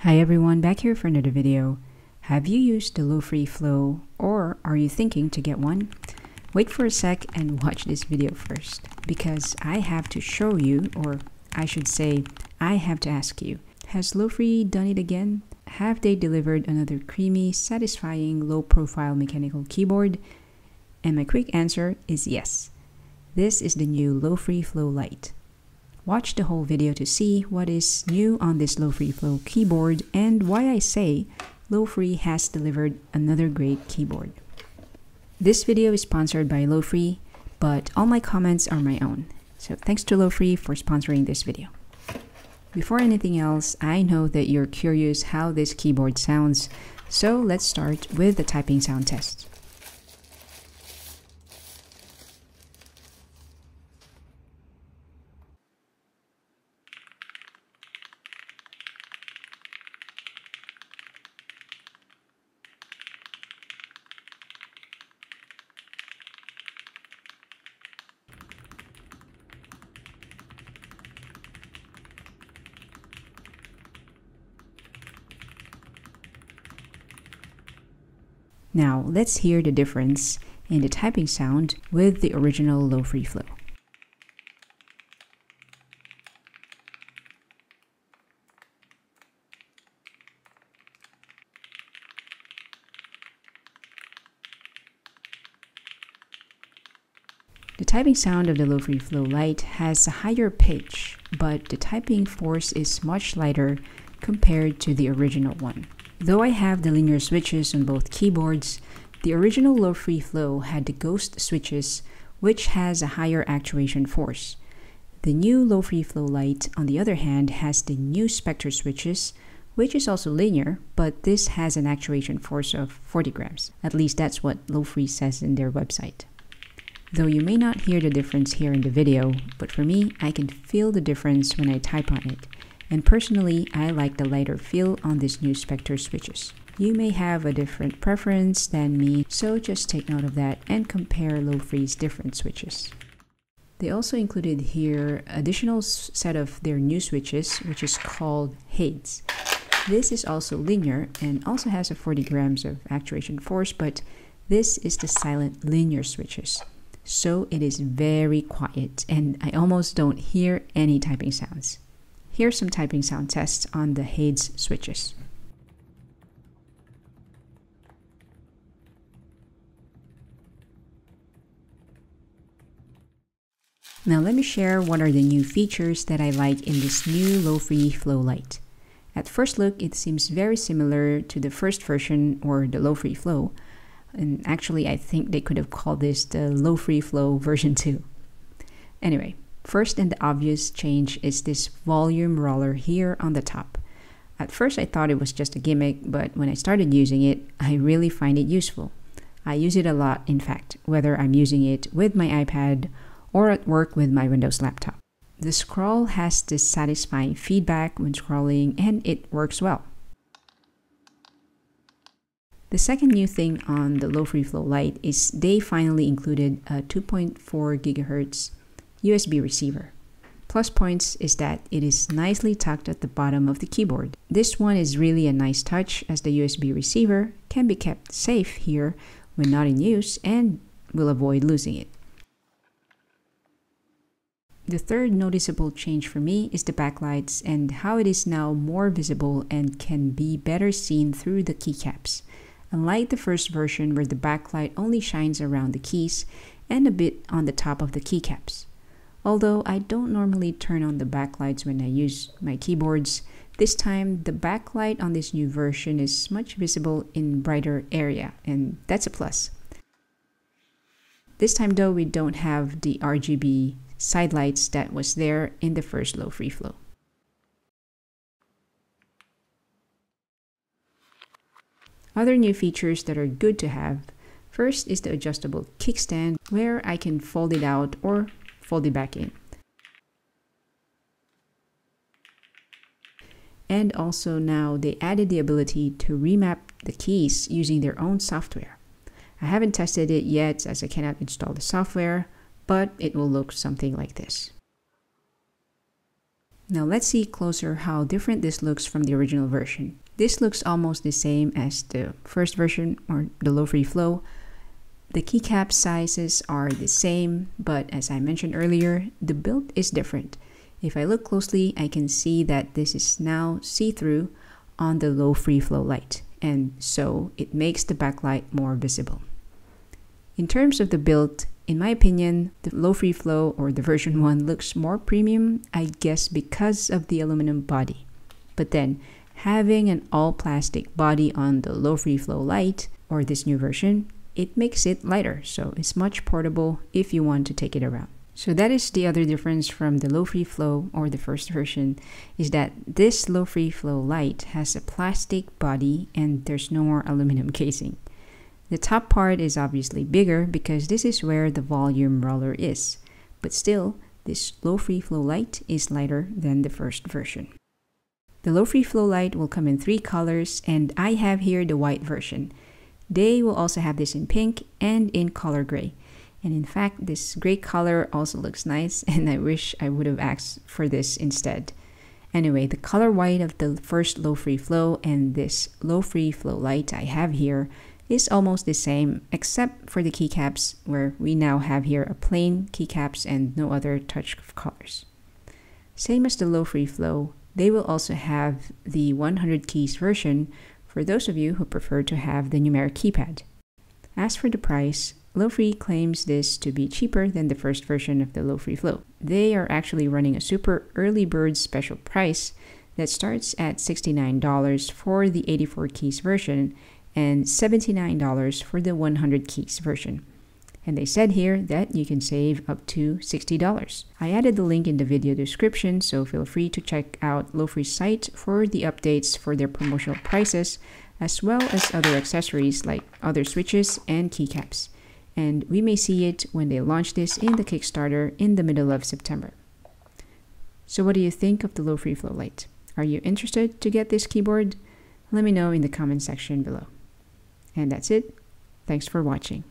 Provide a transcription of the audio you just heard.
Hi everyone, back here for another video. Have you used the Lofree Flow or are you thinking to get one? Wait for a sec and watch this video first because I have to show you, or I should say, I have to ask you, has Lofree done it again? Have they delivered another creamy, satisfying, low-profile mechanical keyboard? And my quick answer is yes. This is the new Lofree Flow Lite. Watch the whole video to see what is new on this Lofree Flow keyboard and why I say Lofree has delivered another great keyboard. This video is sponsored by Lofree, but all my comments are my own. So thanks to Lofree for sponsoring this video. Before anything else, I know that you're curious how this keyboard sounds, so let's start with the typing sound test. Now, let's hear the difference in the typing sound with the original Lofree Flow. The typing sound of the Lofree Flow Lite has a higher pitch, but the typing force is much lighter compared to the original one. Though I have the linear switches on both keyboards, the original Lofree Flow had the ghost switches, which has a higher actuation force. The new Lofree Flow Lite, on the other hand, has the new Spectre switches, which is also linear, but this has an actuation force of 40 grams. At least that's what Lofree says in their website. Though you may not hear the difference here in the video, but for me, I can feel the difference when I type on it. And personally, I like the lighter feel on these new Spectre switches. You may have a different preference than me, so just take note of that and compare Lofree's different switches. They also included here additional set of their new switches, which is called heads. This is also linear and also has a 40 grams of actuation force, but this is the silent linear switches. So it is very quiet and I almost don't hear any typing sounds. Here's some typing sound tests on the heads switches. Now let me share what are the new features that I like in this new Lofree Flow Lite. At first look, it seems very similar to the first version or the Lofree Flow. And actually, I think they could have called this the Lofree Flow version 2. Anyway, first and the obvious change is this volume roller here on the top. At first I thought it was just a gimmick, but when I started using it, I really find it useful. I use it a lot, in fact, whether I'm using it with my iPad or at work with my Windows laptop. The scroll has this satisfying feedback when scrolling and it works well. The second new thing on the Lofree Flow Lite is they finally included a 2.4 GHz USB receiver. Plus points is that it is nicely tucked at the bottom of the keyboard. This one is really a nice touch as the USB receiver can be kept safe here when not in use and will avoid losing it. The third noticeable change for me is the backlights and how it is now more visible and can be better seen through the keycaps. Unlike the first version where the backlight only shines around the keys and a bit on the top of the keycaps. Although I don't normally turn on the backlights when I use my keyboards, this time the backlight on this new version is much visible in brighter area, and that's a plus. This time though, we don't have the RGB side lights that was there in the first Lofree Flow. Other new features that are good to have, first is the adjustable kickstand where I can fold it out or fold it back in. And also now they added the ability to remap the keys using their own software. I haven't tested it yet as I cannot install the software, but it will look something like this. Now let's see closer how different this looks from the original version. This looks almost the same as the first version, or the Lofree Flow. The keycap sizes are the same, but as I mentioned earlier, the build is different. If I look closely, I can see that this is now see-through on the Lofree Flow Lite, and so it makes the backlight more visible. In terms of the build, in my opinion, the Lofree Flow, or the version 1, looks more premium, I guess because of the aluminum body. But then, having an all-plastic body on the Lofree Flow Lite, or this new version, it makes it lighter, so it's much portable if you want to take it around. So that is the other difference from the Lofree Flow, or the first version, is that this Lofree Flow Lite has a plastic body and there's no more aluminum casing. The top part is obviously bigger because this is where the volume roller is, but still, this Lofree Flow Lite is lighter than the first version. The Lofree Flow Lite will come in 3 colors, and I have here the white version. They will also have this in pink and in color gray. And in fact, this gray color also looks nice, and I wish I would have asked for this instead. Anyway, the color white of the first Lofree Flow and this Lofree Flow Lite I have here is almost the same, except for the keycaps, where we now have here a plain keycaps and no other touch colors. Same as the Lofree Flow, they will also have the 100 keys version for those of you who prefer to have the numeric keypad. As for the price, Lofree claims this to be cheaper than the first version of the Lofree Flow. They are actually running a super early bird special price that starts at $69 for the 84 keys version and $79 for the 100 keys version. And they said here that you can save up to $60. I added the link in the video description, so feel free to check out Lofree's site for the updates for their promotional prices, as well as other accessories like other switches and keycaps. And we may see it when they launch this in the Kickstarter in the middle of September. So what do you think of the Lofree Flow Lite? Are you interested to get this keyboard? Let me know in the comment section below. And that's it. Thanks for watching.